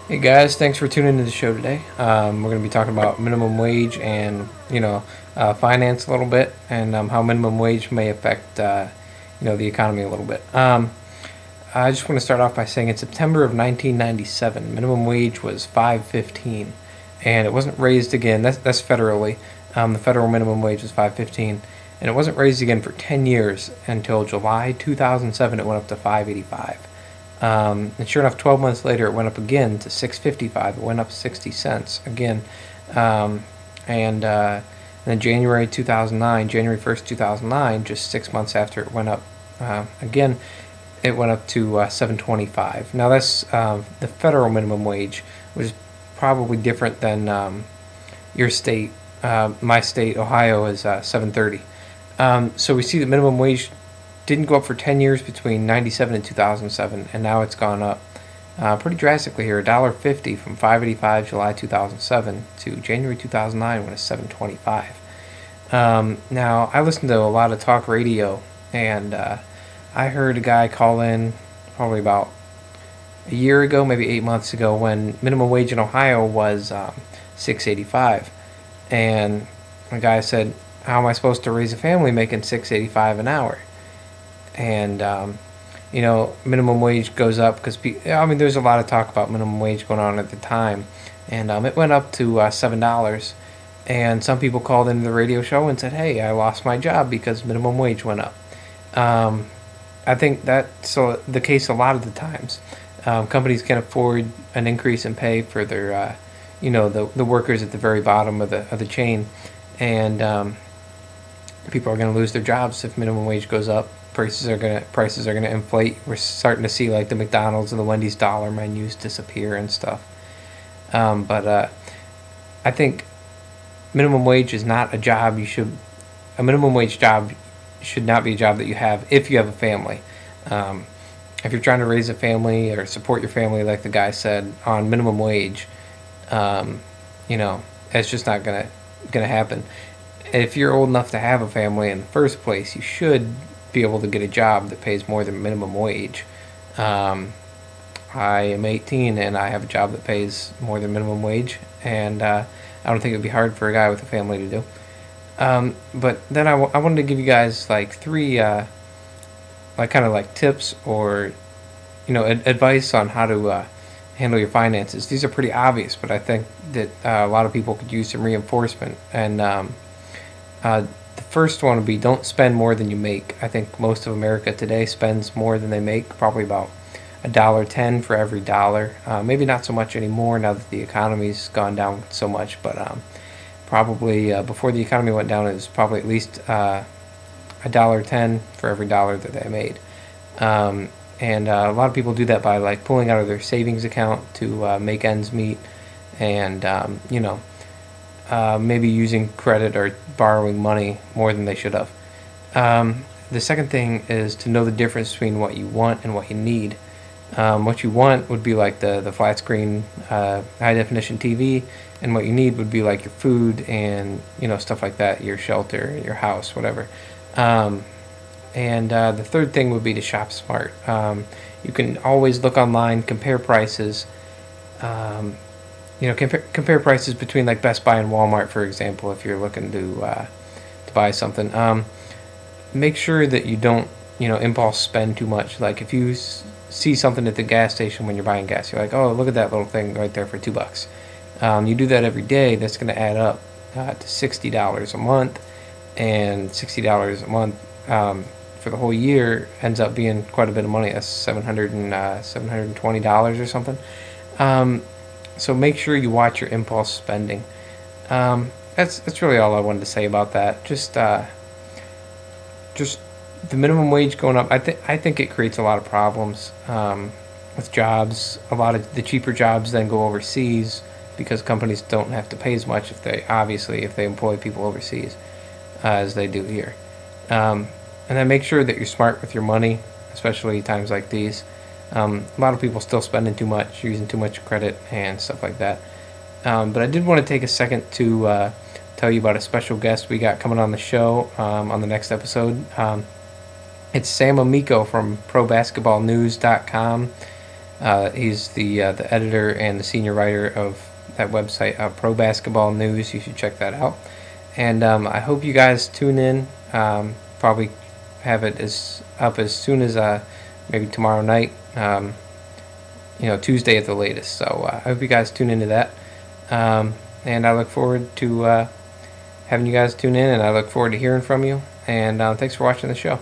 Hey guys, thanks for tuning into the show today. We're going to be talking about minimum wage and finance a little bit, and how minimum wage may affect the economy a little bit. I just want to start off by saying in September of 1997, minimum wage was 5.15, and it wasn't raised again. That's federally. The federal minimum wage was 5.15, and it wasn't raised again for 10 years until July 2007. It went up to 5.85. And sure enough, 12 months later, it went up again to 6.55. It went up 60 cents again. Um, and then January 2009, January 1st, 2009, just 6 months after it went up again, it went up to 7.25. Now that's the federal minimum wage, which is probably different than your state. My state, Ohio, is 7.30. So we see the minimum wage didn't go up for 10 years between 97 and 2007, and now it's gone up pretty drastically here. $1.50 from 5.85 July 2007 to January 2009 when it's 7.25. Now, I listen to a lot of talk radio, and I heard a guy call in probably about a year ago, maybe 8 months ago, when minimum wage in Ohio was 6.85, and the guy said, "How am I supposed to raise a family making 6.85 an hour?" And minimum wage goes up because there's a lot of talk about minimum wage going on at the time, and it went up to $7. And some people called into the radio show and said, "Hey, I lost my job because minimum wage went up." Um, I think that's the case a lot of the times. Companies can afford an increase in pay for their, the workers at the very bottom of the chain, and people are going to lose their jobs if minimum wage goes up. Prices are gonna inflate. We're starting to see like the McDonald's and the Wendy's dollar menus disappear and stuff. But I think minimum wage is not a job you should. A minimum wage job should not be a job that you have if you have a family. Um, if you're trying to raise a family or support your family, like the guy said, on minimum wage, um, you know, it's just not gonna happen. If you're old enough to have a family in the first place, you should be able to get a job that pays more than minimum wage. Um, I am 18 and I have a job that pays more than minimum wage, and I don't think it would be hard for a guy with a family to do. But then I wanted to give you guys like three, like kind of like tips or advice on how to handle your finances. These are pretty obvious, but I think that a lot of people could use some reinforcement. And the first one would be don't spend more than you make. I think most of America today spends more than they make, probably about $1.10 for every dollar. Maybe not so much anymore now that the economy's gone down so much, but probably before the economy went down, it was probably at least $1.10 for every dollar that they made. And a lot of people do that by like pulling out of their savings account to make ends meet, and maybe using credit or borrowing money more than they should have. The second thing is to know the difference between what you want and what you need. What you want would be like the flat screen, high definition TV, and what you need would be like your food and stuff like that, your shelter, your house, whatever. Um, and the third thing would be to shop smart. You can always look online, compare prices. Um, compare prices between like Best Buy and Walmart, for example, if you're looking to buy something. Make sure that you don't impulse spend too much. Like if you see something at the gas station when you're buying gas, you're like, oh, look at that little thing right there for $2. You do that every day, that's going to add up to $60 a month, and $60 a month for the whole year ends up being quite a bit of money. That's $720 or something. So make sure you watch your impulse spending. That's really all I wanted to say about that. Just the minimum wage going up. I think it creates a lot of problems with jobs. A lot of the cheaper jobs then go overseas because companies don't have to pay as much if they employ people overseas as they do here. And then make sure that you're smart with your money, especially times like these. A lot of people still spending too much, using too much credit and stuff like that. But I did want to take a second to tell you about a special guest we got coming on the show on the next episode. It's Sam Amico from ProBasketballNews.com. He's the editor and the senior writer of that website, Pro Basketball News. You should check that out. And I hope you guys tune in. Probably have it up as soon as maybe tomorrow night. Tuesday at the latest. So I hope you guys tune into that. And I look forward to having you guys tune in, and I look forward to hearing from you. And thanks for watching the show.